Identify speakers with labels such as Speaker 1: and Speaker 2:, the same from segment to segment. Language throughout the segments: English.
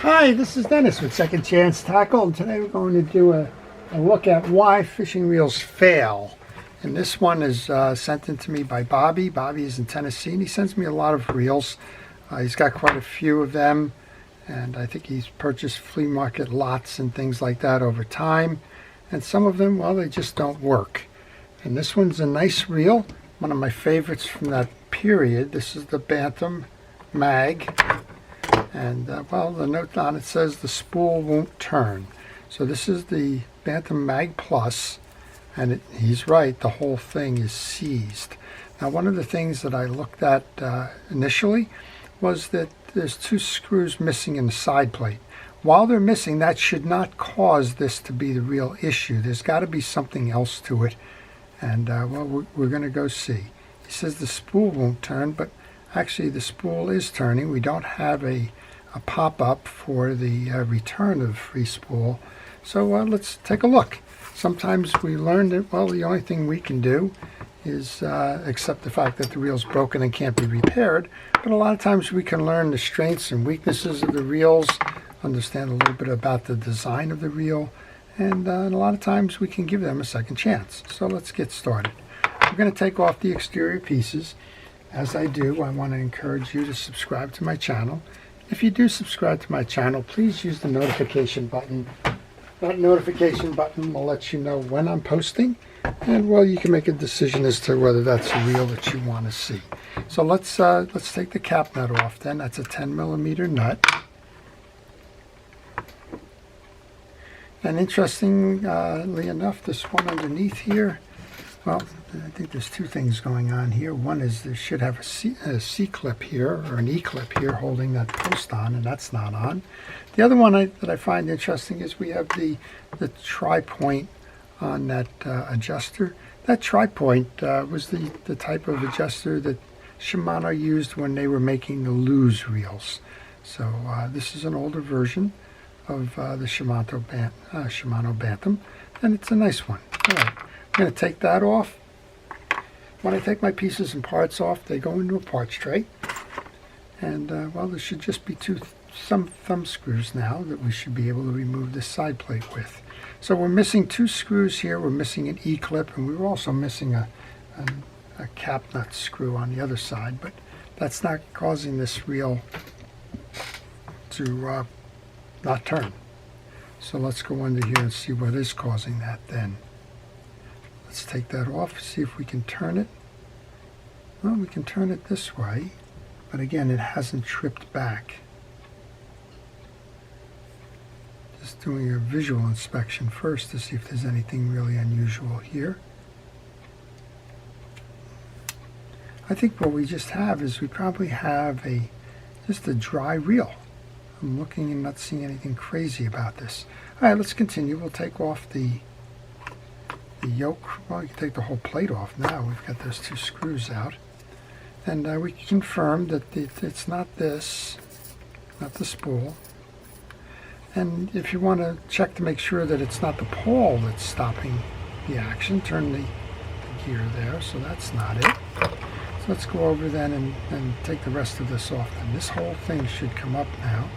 Speaker 1: Hi, this is Dennis with Second Chance Tackle, and today we're going to do a look at why fishing reels fail. And this one is sent in to me by Bobby. Bobby is in Tennessee, and he sends me a lot of reels. He's got quite a few of them, and I think he's purchased flea market lots and things like that over time. And some of them, well, they just don't work. And this one's a nice reel, one of my favorites from that period. This is the Bantam Mag. And well, the note on it says the spool won't turn. So this is the Bantam Mag Plus, and he's right, the whole thing is seized. Now, one of the things that I looked at initially was that there's two screws missing in the side plate. While they're missing, that should not cause this to be the real issue. There's got to be something else to it, and well, we're going to go see. He says the spool won't turn, but actually the spool is turning. We don't have a pop-up for the return of free spool. So let's take a look. Sometimes we learn that, well, the only thing we can do is accept the fact that the reel's broken and can't be repaired. But a lot of times we can learn the strengths and weaknesses of the reels, understand a little bit about the design of the reel, and a lot of times we can give them a second chance. So let's get started. We're going to take off the exterior pieces. As I do, I want to encourage you to subscribe to my channel. If you do subscribe to my channel, please use the notification button. That notification button will let you know when I'm posting, and well, you can make a decision as to whether that's a reel that you want to see. So let's take the cap nut off then. That's a 10mm nut. And interestingly enough, this one underneath here, well, I think there's two things going on here. One is there should have a C-clip here, or an E-clip here holding that post on, and that's not on. The other one that I find interesting is we have the tri-point on that adjuster. That tri-point was the type of adjuster that Shimano used when they were making the loose reels. So this is an older version of the Shimano Bantam, and it's a nice one. All right. I'm going to take that off. When I take my pieces and parts off, they go into a parts tray. And, well, there should just be some thumb screws now that we should be able to remove this side plate with. So we're missing two screws here. We're missing an E-clip, and we were also missing a cap nut screw on the other side. But that's not causing this reel to not turn. So let's go under here and see what is causing that then. Let's take that off, see if we can turn it. Well, we can turn it this way, but again, it hasn't tripped back. Just doing a visual inspection first to see if there's anything really unusual here. I think what we just have is we probably have just a dry reel. I'm looking and not seeing anything crazy about this. All right, let's continue. We'll take off the yoke. Well, you can take the whole plate off now. We've got those two screws out, and we confirmed that it's not this, not the spool. And if you want to check to make sure that it's not the pawl that's stopping the action, turn the gear there. So that's not it. So let's go over then and take the rest of this off. And this whole thing should come up now.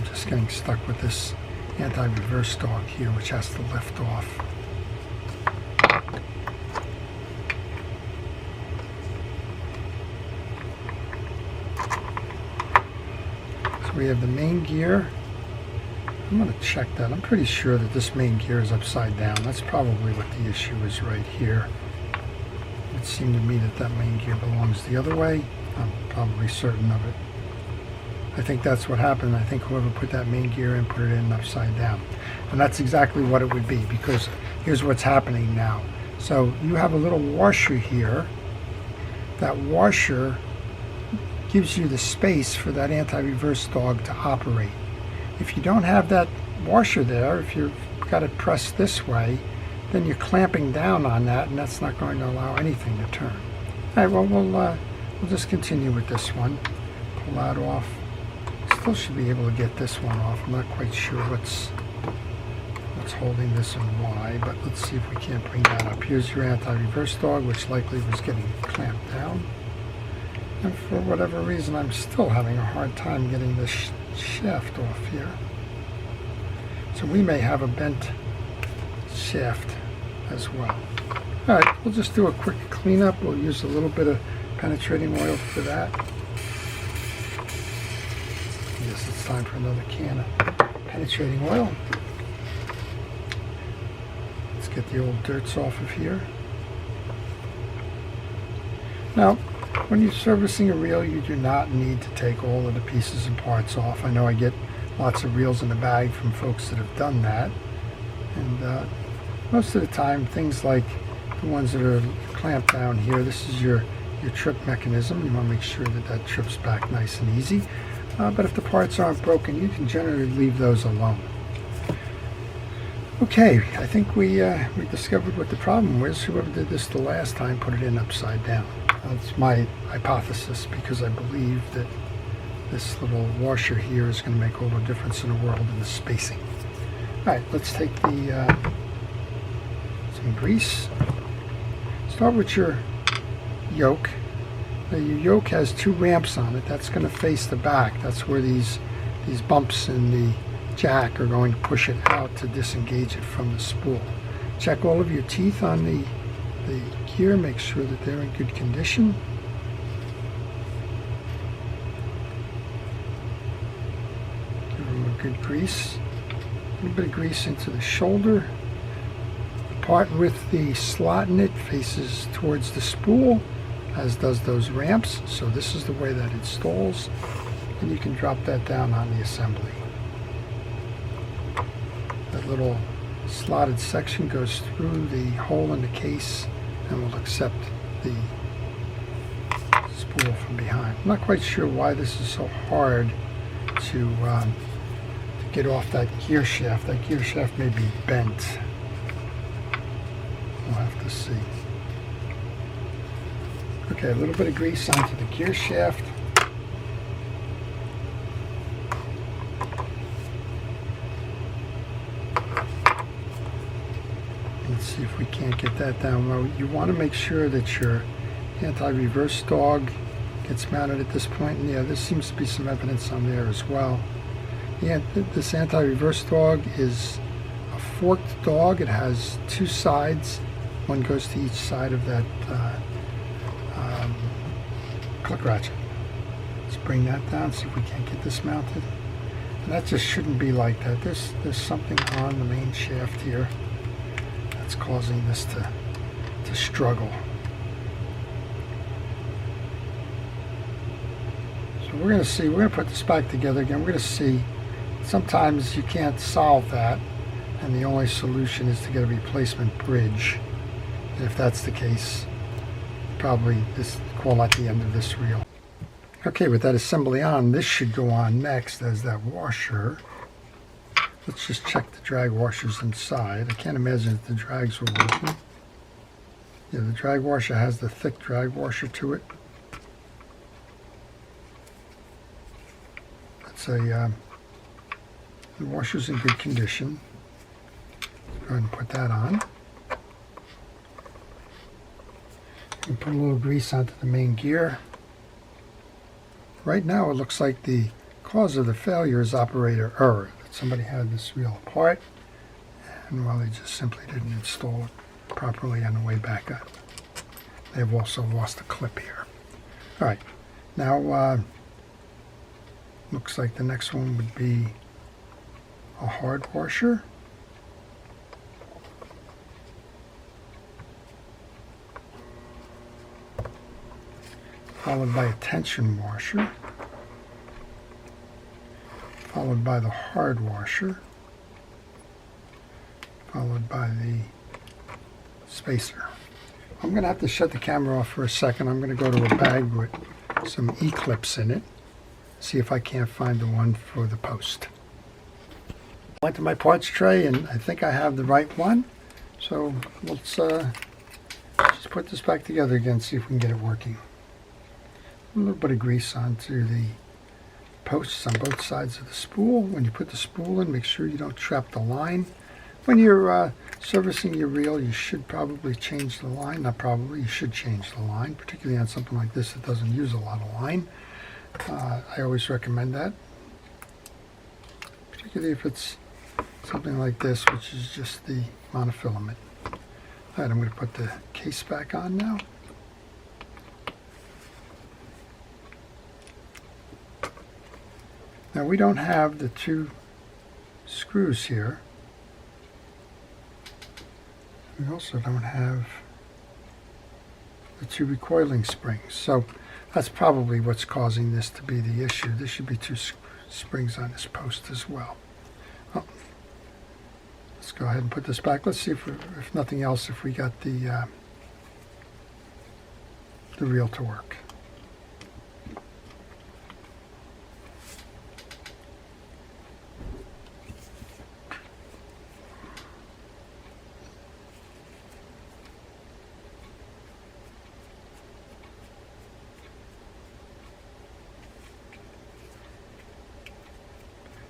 Speaker 1: Just getting stuck with this anti-reverse dog here, which has to lift off. So we have the main gear. I'm going to check that. I'm pretty sure that this main gear is upside down. That's probably what the issue is right here. It seemed to me that main gear belongs the other way. I'm probably certain of it. I think that's what happened. I think whoever put that main gear in put it in upside down. And that's exactly what it would be, because here's what's happening now. So you have a little washer here. That washer gives you the space for that anti-reverse dog to operate. If you don't have that washer there, if you've got it pressed this way, then you're clamping down on that, and that's not going to allow anything to turn. All right, well, we'll just continue with this one. Pull that off. Still should be able to get this one off. I'm not quite sure what's What's holding this and why, but let's see if we can't bring that up. Here's your anti-reverse dog, which likely was getting clamped down. And for whatever reason, I'm still having a hard time getting this shaft off here. So we may have a bent shaft as well. All right, we'll just do a quick cleanup. We'll use a little bit of penetrating oil for that. I guess it's time for another can of penetrating oil. Let's get the old dirts off of here. Now, when you're servicing a reel, you do not need to take all of the pieces and parts off. I know I get lots of reels in the bag from folks that have done that. And most of the time, things like the ones that are clamped down here, this is your trip mechanism. You want to make sure that that trips back nice and easy. But if the parts aren't broken, you can generally leave those alone. Okay, I think we discovered what the problem was. Whoever did this the last time put it in upside down. That's my hypothesis, because I believe that this little washer here is going to make all the difference in the world in the spacing. All right, let's take the some grease. Start with your yoke. Now your yoke has two ramps on it. That's going to face the back. That's where these bumps in the jack are going to push it out to disengage it from the spool. Check all of your teeth on the gear. Make sure that they're in good condition. Give them a good grease. A little bit of grease into the shoulder. The part with the slot in it faces towards the spool, as does those ramps. So this is the way that it installs, and you can drop that down on the assembly. That little slotted section goes through the hole in the case and will accept the spool from behind. I'm not quite sure why this is so hard to get off that gear shaft. That gear shaft may be bent. We'll have to see. Okay, a little bit of grease onto the gear shaft. Let's see if we can't get that down low. You want to make sure that your anti-reverse dog gets mounted at this point. And yeah, there seems to be some evidence on there as well. Yeah, this anti-reverse dog is a forked dog. It has two sides. One goes to each side of that click ratchet. Let's bring that down, see if we can't get this mounted. And that just shouldn't be like that. There's something on the main shaft here that's causing this to struggle. So we're going to see, we're going to put this back together again. We're going to see, sometimes you can't solve that, and the only solution is to get a replacement bridge. And if that's the case, probably call that the end of this reel. Okay, with that assembly on, this should go on next as that washer. Let's just check the drag washers inside. I can't imagine that the drags were working. Yeah, the drag washer has the thick drag washer to it. That's the washer's in good condition. Go ahead and put that on. And put a little grease onto the main gear. Right now it looks like the cause of the failure is operator error. That somebody had this reel apart, and well, they just simply didn't install it properly on the way back up. They've also lost a clip here. All right, now looks like the next one would be a hard washer. Followed by a tension washer, followed by the hard washer, followed by the spacer. I'm going to have to shut the camera off for a second. I'm going to go to a bag with some E-clips in it, see if I can't find the one for the post. I went to my parts tray and I think I have the right one, so let's just put this back together again, see if we can get it working. A little bit of grease onto the posts on both sides of the spool. When you put the spool in, make sure you don't trap the line. When you're servicing your reel, you should probably change the line. Not probably, you should change the line, particularly on something like this that doesn't use a lot of line. I always recommend that, particularly if it's something like this, which is just the monofilament. All right, I'm going to put the case back on now. Now we don't have the 2 screws here. We also don't have the 2 recoiling springs. So that's probably what's causing this to be the issue. There should be 2 springs on this post as well. Well, let's go ahead and put this back. Let's see if nothing else, if we got the reel to work.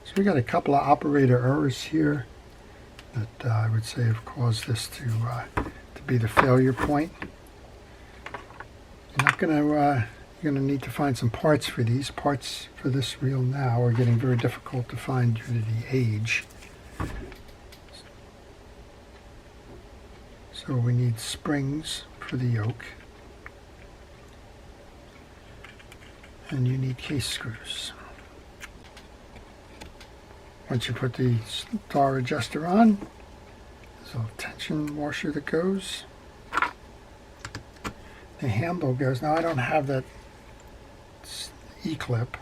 Speaker 1: So we got a couple of operator errors here that I would say have caused this to be the failure point. You're gonna need to find some parts for these. Parts for this reel now are getting very difficult to find due to the age. So we need springs for the yoke, and you need case screws. Once you put the star adjuster on, there's a tension washer that goes. The handle goes. Now I don't have that E-clip.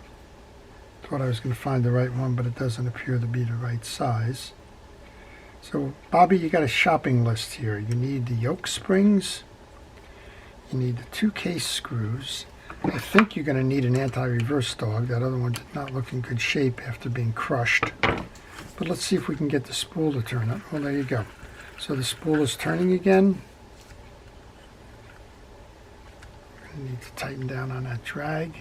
Speaker 1: Thought I was going to find the right one, but it doesn't appear to be the right size. So Bobby, you got a shopping list here. You need the yoke springs. You need the 2 case screws. I think you're going to need an anti-reverse dog. That other one did not look in good shape after being crushed. But let's see if we can get the spool to turn up. Well, there you go. So the spool is turning again. We're going to need to tighten down on that drag.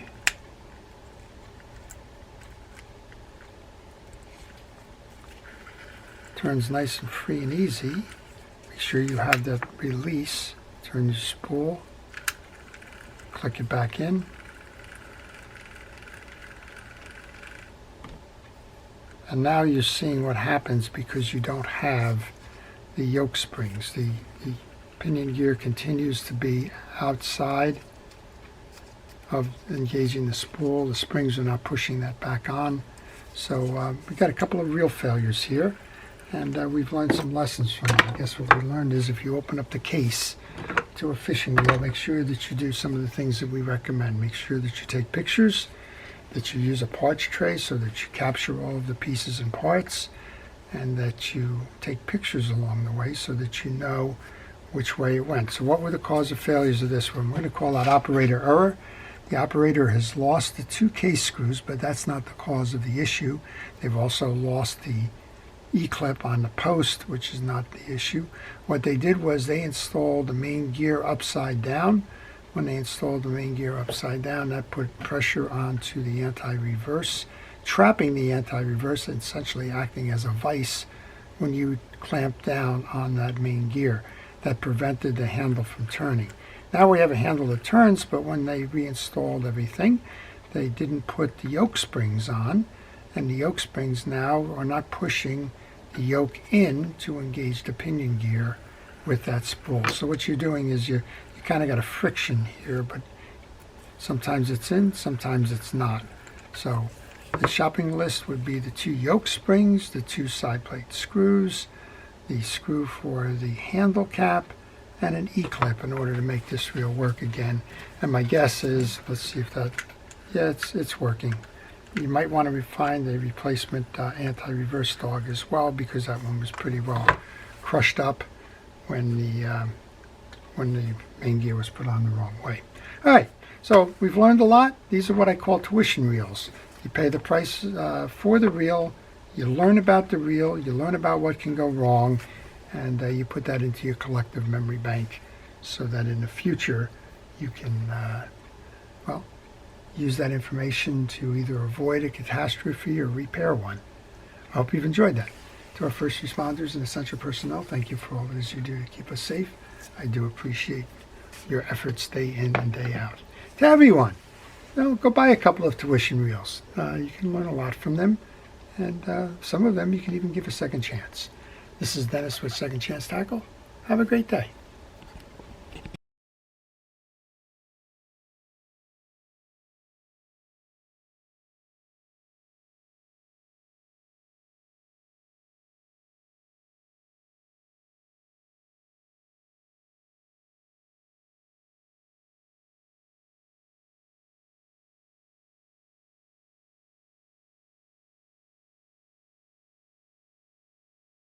Speaker 1: Turns nice and free and easy. Make sure you have that release. Turn your spool. Click it back in. And now you're seeing what happens because you don't have the yoke springs. The pinion gear continues to be outside of engaging the spool. The springs are not pushing that back on. So we've got a couple of reel failures here, and we've learned some lessons from it. I guess what we learned is if you open up the case to a fishing reel, make sure that you do some of the things that we recommend. Make sure that you take pictures, that you use a parts tray so that you capture all of the pieces and parts, and that you take pictures along the way so that you know which way it went. So what were the cause of failures of this one? We're going to call that operator error. The operator has lost the 2 case screws, but that's not the cause of the issue. They've also lost the E-clip on the post, which is not the issue. What they did was they installed the main gear upside down. When they installed the main gear upside down, that put pressure onto the anti-reverse, trapping the anti-reverse and essentially acting as a vise when you clamp down on that main gear. That prevented the handle from turning. Now we have a handle that turns, but when they reinstalled everything, they didn't put the yoke springs on, and the yoke springs now are not pushing the yoke in to engage the pinion gear with that spool. So what you're doing is you kind of got a friction here, but sometimes it's in, sometimes it's not. So the shopping list would be the 2 yoke springs, the 2 side plate screws, the screw for the handle cap, and an E-clip in order to make this reel work again. And my guess is, let's see if that, yeah, it's working. You might want to find a replacement anti-reverse dog as well, because that one was pretty well crushed up when the main gear was put on the wrong way. All right, so we've learned a lot. These are what I call tuition reels. You pay the price for the reel, you learn about the reel, you learn about what can go wrong, and you put that into your collective memory bank so that in the future you can, well, use that information to either avoid a catastrophe or repair one. I hope you've enjoyed that. To our first responders and essential personnel, thank you for all it is you do to keep us safe. I do appreciate your efforts day in and day out. To everyone, go buy a couple of tuition reels. You can learn a lot from them, and some of them you can even give a second chance. This is Dennis with Second Chance Tackle. Have a great day.